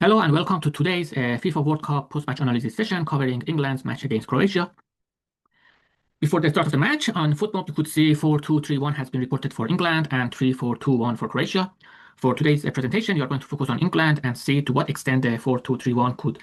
Hello and welcome to today's FIFA World Cup post-match analysis session covering England's match against Croatia. Before the start of the match, on Football, you could see 4-2-3-1 has been reported for England and 3-4-2-1 for Croatia. For today's presentation, you are going to focus on England and see to what extent the 4-2-3-1 could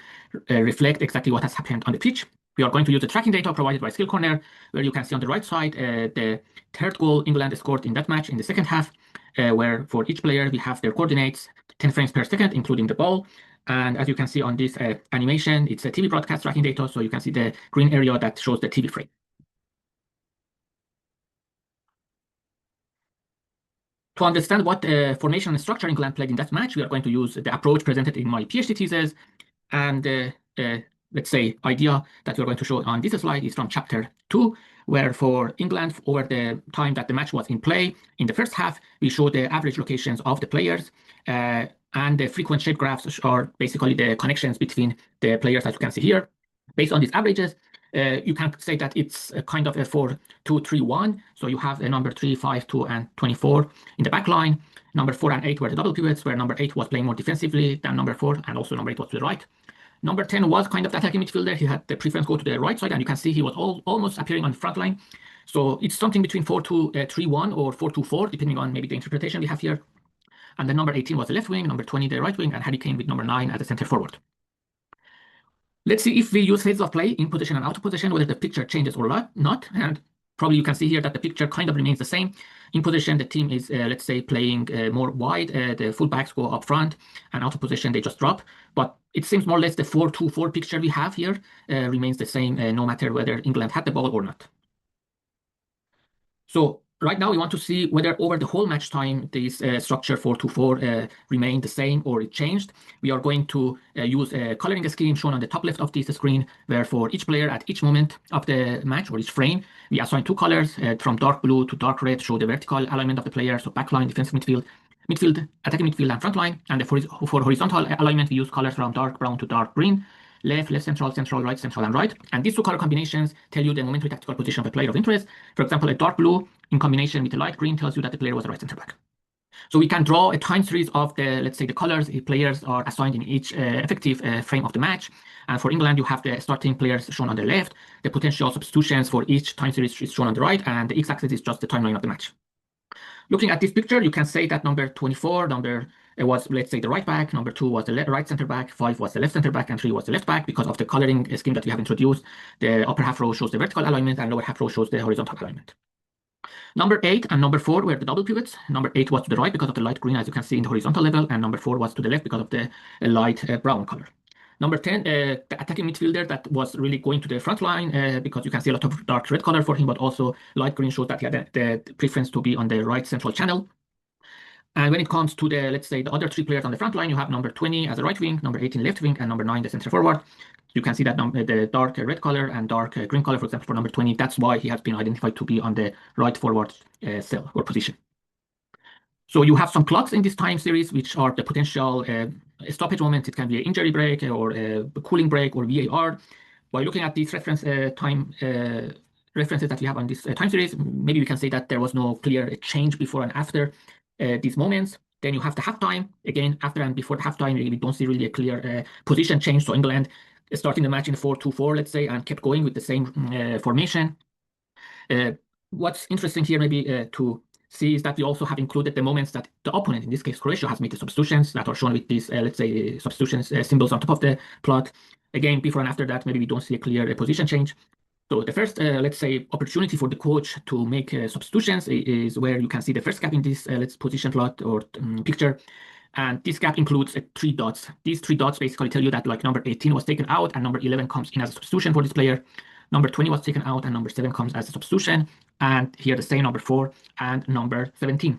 reflect exactly what has happened on the pitch. We are going to use the tracking data provided by Skill Corner, where you can see on the right side the third goal England scored in that match in the second half, where for each player we have their coordinates, 10 frames per second, including the ball. And as you can see on this animation, it's a TV broadcast tracking data, so you can see the green area that shows the TV frame. To understand what formation and structure England played in that match, we are going to use the approach presented in my PhD thesis. And let's say idea that we're going to show on this slide is from chapter 2, where for England, over the time that the match was in play, in the first half, we show the average locations of the players. And the frequent shape graphs are basically the connections between the players, as you can see here. Based on these averages, you can say that it's a kind of a 4-2-3-1. So you have the number 3, 5, 2, and 24 in the back line. Number 4 and 8 were the double pivots, where number 8 was playing more defensively than number 4, and also number 8 was to the right. Number 10 was kind of the attacking midfielder. He had the preference go to the right side, and you can see he was almost appearing on the front line. So it's something between 4-2-3-1 or 4-2-4, depending on maybe the interpretation we have here. And then number 18 was the left wing, number 20 the right wing, and Harry Kane with number 9 as a center forward. Let's see if we use phases of play in position and out of position, whether the picture changes or not. And probably you can see here that the picture kind of remains the same. In position, the team is, let's say, playing more wide. The fullbacks go up front, and out of position, they just drop. But it seems more or less the 4-2-4 picture we have here remains the same, no matter whether England had the ball or not. So right now, we want to see whether over the whole match time, this structure 4-2-4 remained the same or it changed. We are going to use a coloring scheme shown on the top left of this screen, where for each player at each moment of the match or each frame, we assign two colors from dark blue to dark red, show the vertical alignment of the player, so backline, defensive midfield, attacking midfield, and front line. And for horizontal alignment, we use colors from dark brown to dark green, left, central, right, central, and right. And these two color combinations tell you the momentary tactical position of a player of interest. For example, a dark blue in combination with a light green tells you that the player was a right center back. So we can draw a time series of the, let's say, the colors players are assigned in each effective frame of the match. And for England, you have the starting players shown on the left, the potential substitutions for each time series is shown on the right, and the x-axis is just the timeline of the match. Looking at this picture, you can say that number 24, it was, let's say, the right back, number 2 was the right center back, 5 was the left center back, and 3 was the left back. Because of the coloring scheme that we have introduced, the upper half row shows the vertical alignment and lower half row shows the horizontal alignment. Number 8 and number 4 were the double pivots. Number 8 was to the right because of the light green, as you can see in the horizontal level, and number 4 was to the left because of the light brown color. Number 10, the attacking midfielder that was really going to the front line because you can see a lot of dark red color for him, but also light green shows that he had the preference to be on the right central channel. And when it comes to the, let's say, the other 3 players on the front line, you have number 20 as a right wing, number 18 left wing, and number 9 the center forward. You can see that the dark red color and dark green color, for example, for number 20, that's why he has been identified to be on the right forward cell or position. So you have some clocks in this time series, which are the potential stoppage moments. It can be an injury break or a cooling break or VAR. By looking at these references that we have on this time series, maybe we can say that there was no clear change before and after these moments. Then you have the halftime. Again, after and before the halftime, we don't see really a clear position change. So England starting the match in 4-2-4, let's say, and kept going with the same formation. What's interesting here maybe to see is that we also have included the moments that the opponent, in this case Croatia, has made the substitutions that are shown with these, let's say, substitutions symbols on top of the plot. Again, before and after that, maybe we don't see a clear position change. So the first, let's say, opportunity for the coach to make substitutions is where you can see the first gap in this let's position plot or picture. And this gap includes 3 dots. These 3 dots basically tell you that like number 18 was taken out and number 11 comes in as a substitution for this player. Number 20 was taken out and number 7 comes as a substitution. And here the same number 4 and number 17.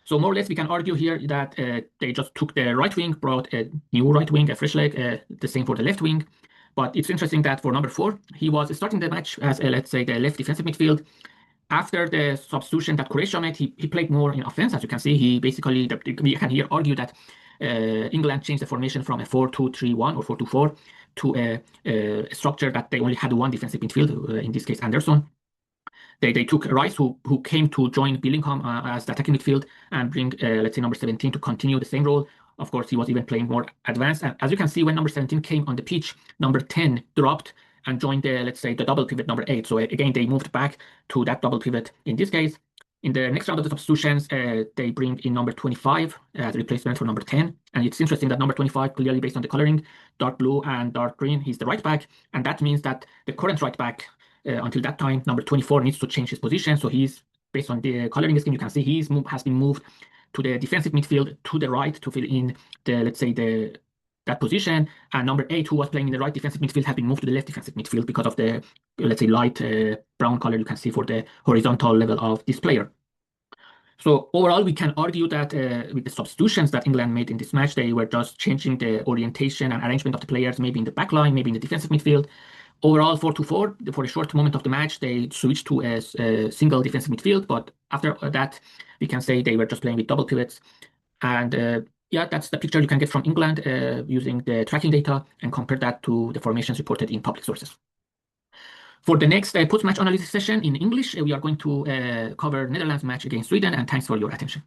So more or less we can argue here that they just took the right wing, brought a new right wing, a fresh leg, the same for the left wing. But it's interesting that for number 4, he was starting the match as, let's say, the left defensive midfield. After the substitution that Croatia made, he played more in offense. As you can see, he basically, we can here argue that England changed the formation from a 4-2-3-1 or 4-2-4 to a structure that they only had one defensive midfield, in this case Anderson. They took Rice, who came to join Bellingham as the attacking midfield and bring, let's say, number 17 to continue the same role. of course, he was even playing more advanced. And as you can see, when number 17 came on the pitch, number 10 dropped and joined the, let's say, the double pivot number 8. So again, they moved back to that double pivot in this case. In the next round of the substitutions, they bring in number 25 as a replacement for number 10. And it's interesting that number 25, clearly based on the coloring, dark blue and dark green, he's the right back. And that means that the current right back, until that time, number 24, needs to change his position. So he's, based on the coloring scheme, you can see has been moved to the defensive midfield to the right to fill in the, let's say, that position. And number 8, who was playing in the right defensive midfield, has been moved to the left defensive midfield because of the, let's say, light brown color you can see for the horizontal level of this player. So overall, we can argue that with the substitutions that England made in this match, they were just changing the orientation and arrangement of the players, maybe in the back line, maybe in the defensive midfield. Overall, 4-2-4, for a short moment of the match, they switched to a single defensive midfield. But after that, we can say they were just playing with double pivots. And yeah, that's the picture you can get from England using the tracking data, and compare that to the formations reported in public sources. For the next post-match analysis session in English, we are going to cover Netherlands match against Sweden, and thanks for your attention.